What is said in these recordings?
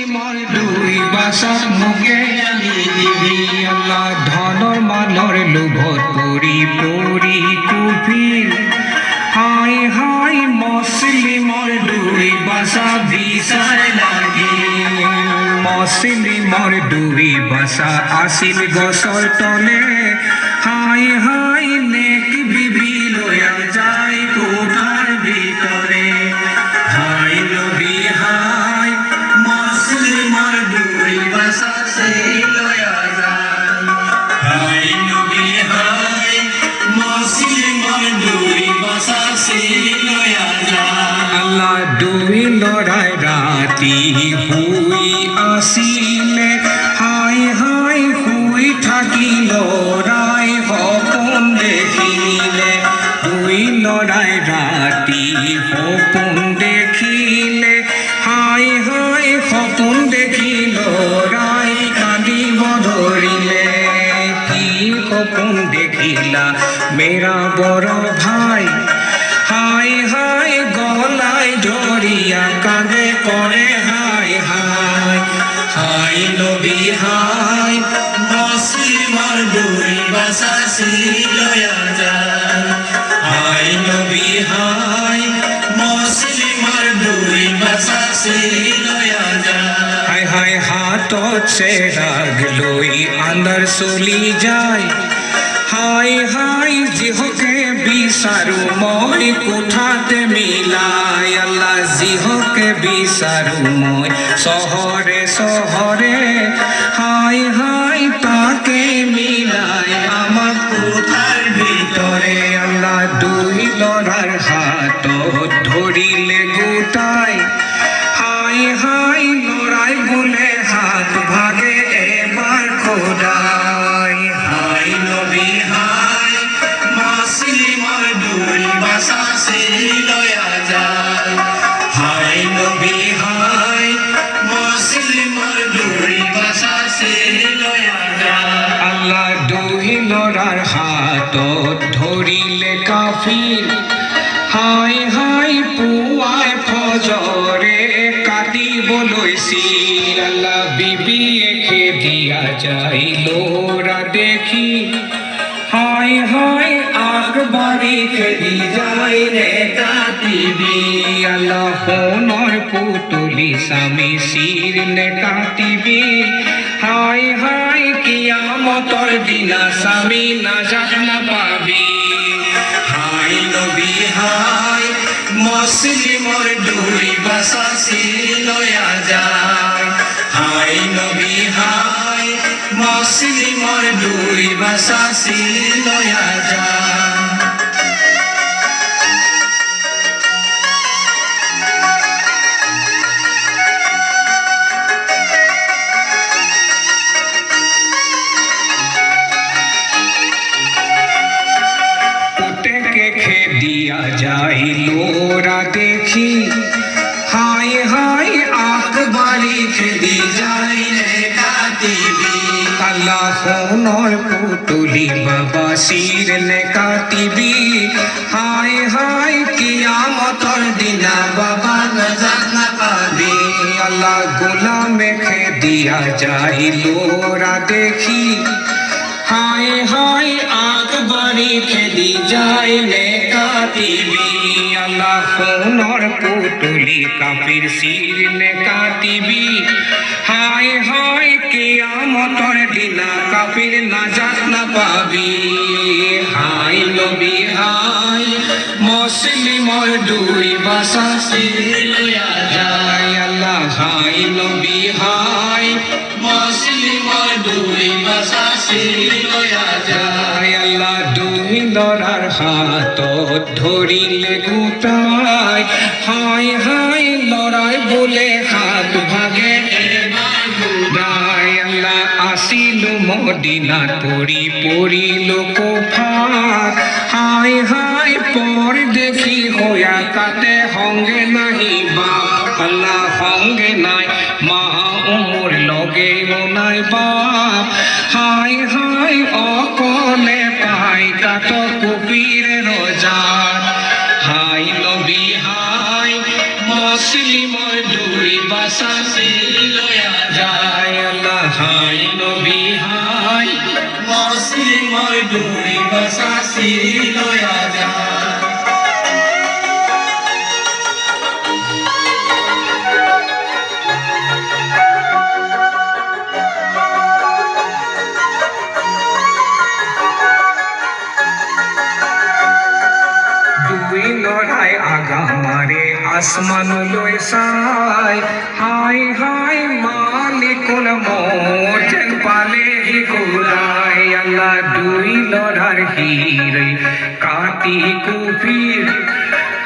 মুসলিমৰ দুই বাছক মুগে আনি দিবি আল্লাহ ধনৰ মানৰ লোভত পৰি পৰি কুফিৰ হাই হাই মুসলিমৰ দুই বাছা বিচাৰ লাগিল মুসলিমৰ দুই বাছা আছিল গছৰ তলে হাই হাই নেক বিবি লয়া যায় কোঠাৰ ভিতৰে হাই নবী হাই মুসলিমৰ দুই বাছা সেই লয়া যায় হাই নবী হাই মুসলিমৰ দুই বাছা সেই লয়া যায় আল্লাহ দুই লৰাই ৰাতি শুই আছিলে হাই হাই শুই থাকি লৰাই সপোন দেখিলে দুই লৰাই ৰাতি সপোন দেখিলে হাই হাই সপোন দেখি লৰাই কান্দিব ধৰিলে কি সপোন দেখিলা মেৰা বড় ভাই হাই হাই গলাই ধৰিয়া কান্দে কৰে হাই হাই হাই নবী হাই মুসলিমৰ দুই বাছা লয়া যায় হাই নবী হাই মুসলিমৰ দুই বাছা লয়া যায় হাই হাই হাতত চেৰাগ লৈ আন্ধাৰ চলি যায় হাই হাই যিহকে বিচাৰো মই কোঠাতে মিলাই আল্লাহ যিহকে বিচাৰো মই চহৰে চহৰে হাই হাই তাকে মিলাই আমাৰ কোঠাৰ ভিতৰে আল্লাহ দুই লৰাৰ হাতত ধৰিলে গোটাই হাই হাই লৰাই বোলে হাত ভাগে এবাৰ খোদাই হাই নবী হাই মুসলিমৰ দুই বাছা লয়া যায় হাই নবী হাই মুসলিমৰ দুই বাছা লয়া যায় আল্লাহ দুই লৰাৰ হাতত ধৰিলে কাফিৰ হাই হাই পুৱাই ফজৰে কাটিব লৈছিল আল্লাহ বিবিয়ে খেদিয়া যাই লৰা দেখি হাই হাই আকবাৰী খেদি যায় ৰে কাটিবি আল্লাহ সোণৰ পুতলি স্বামী চিৰ নে কাটিবি হাই হাই কিয়ামতৰ দিনা স্বামী নাজাত নাপাবি হাই নবী হাই মুসলিমৰ দুই বাছা লয়া যায় হাই নবী হাই মুসলিমৰ দুই বাছা লয়া যায় দিয়া যাই লোরা দেখি হাই হাই আকবারি খেদি যাই রে কাটিবি আল্লাহ সোনর পুতুলি বাবা শির নে কাটিবি হাই হাই কিয়ামতর দিনা বাবা নাজাত না পাবি আল্লাহ গোলামে খেদিয়া যাই লোরা দেখি হাই হাই আকবারি খেদি যাই নে কাটিবি আল্লাহ সোনর পুতুলি কাফির শির নে কাটিবি হাই হাই কিয়ামতর দিনা কাফির নাজাত না পাবি হাই নবী হাই মুসলিমৰ দুই বাছা লয়া যায় আল্লাহ হাই নবী হাই মুসলিমৰ দুই বাছা লয়া যায় আল্লাহ দুই লৰাৰ হাতত ধৰিলে গোটাই হাই হাই লৰাই বোলে হাত ভাগে এবাৰ গোটাই আল্লাহ আসিলো মদিনাত পৰি পৰিল কোফাত হাই হাই পর দেখি হোয়া কাতে সঙ্গে নাহি বাপ আল্লাহ সঙ্গে নাই মা উমর লগে নাই বাপ হাই হাই অকলে পাই কাত কবির রোজাত হাই নবী হাই মুসলিমৰ দুই বাছা লয়া আসমান লয় সাই হায় হায় মালিকুল মৌত পালে হি কুরাই আল্লাহ দুই লড়ার হিরে কাটি কুফির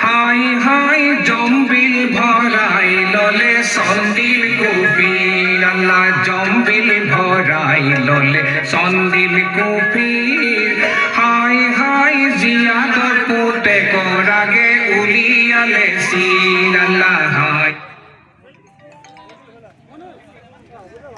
হায় হায় জম্বিল ভরাই ললে সন্দিল কুফির আল্লাহ জম্বিল ভরাই ললে সন্দিল কুফির হায় হায় জিয়াদর পুতে করাগে উলিয়ালে সির আল্লাহ হায়